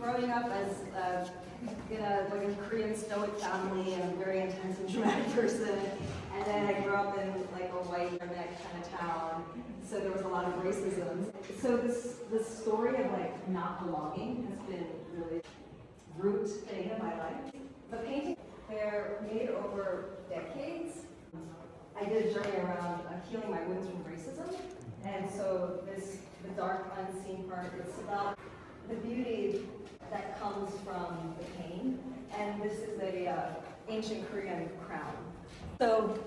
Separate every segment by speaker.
Speaker 1: growing up as in a Korean stoic family and a very intense and dramatic person, and then I grew up in like a white redneck kind of town, so there was a lot of racism. So this story of like not belonging has been really root thing in my life. The paintings, they're made over decades. I did a journey around healing my wounds from racism, and so the dark unseen part, it's about the beauty that comes from the pain, and this is a ancient Korean crown. So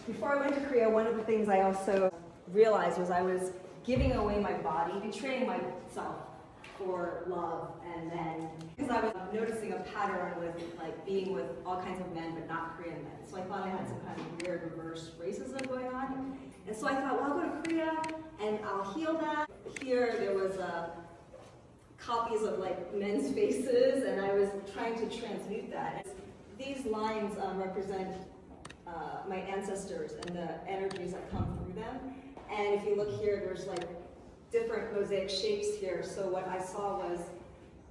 Speaker 1: before I went to Korea, one of the things I also realized was I was giving away my body, betraying myself for love, and then because I was noticing a pattern with like being with all kinds of men but not Korean men, so I thought I had some kind of weird reverse racism going on, and so I thought, well, I'll go to Korea and I'll heal that. Here there was copies of like men's faces, and I was trying to transmute that. These lines represent my ancestors and the energies that come through them. And if you look here, there's like different mosaic shapes here. So what I saw was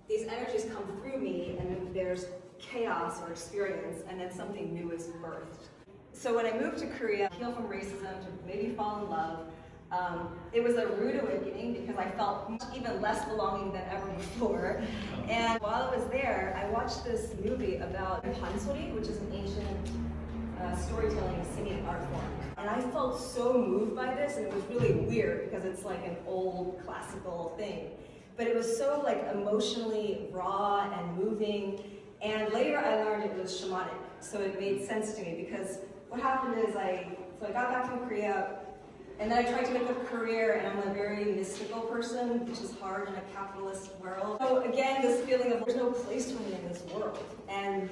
Speaker 1: these energies come through me, and then there's chaos or experience, and then something new is birthed. So when I moved to Korea, heal from racism, to maybe fall in love, it was a rude awakening because I felt even less belonging than ever before. And while I was there, I watched this movie about pansori, which is an ancient storytelling singing art form. And I felt so moved by this, and it was really weird because it's like an old classical thing. But it was so like emotionally raw and moving. And later I learned it was shamanic, so it made sense to me because what happened is I got back from Korea, and then I tried to make a career, and I'm a very mystical person, which is hard in a capitalist world. So again, this feeling of there's no place for me in this world. And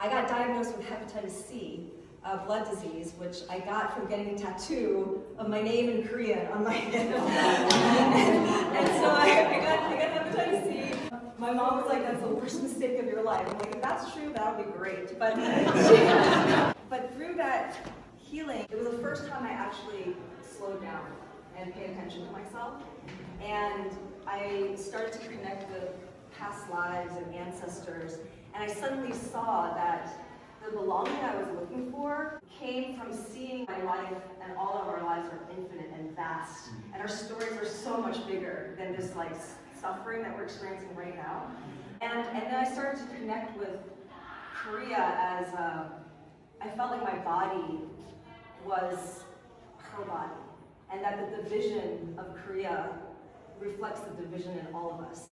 Speaker 1: I got diagnosed with hepatitis C, a blood disease, which I got from getting a tattoo of my name in Korean on my head. and so I got hepatitis C. My mom was like, that's the worst mistake of your life. I'm like, if that's true, that'll be great. But through that healing, it was the first time I actually slowed down and paid attention to myself. And I started to connect with past lives and ancestors. And I suddenly saw that the belonging I was looking for came from seeing my life, and all of our lives are infinite and vast. And our stories are so much bigger than this like suffering that we're experiencing right now. And then I started to connect with Korea as I felt like my body was her body, and that the division of Korea reflects the division in all of us.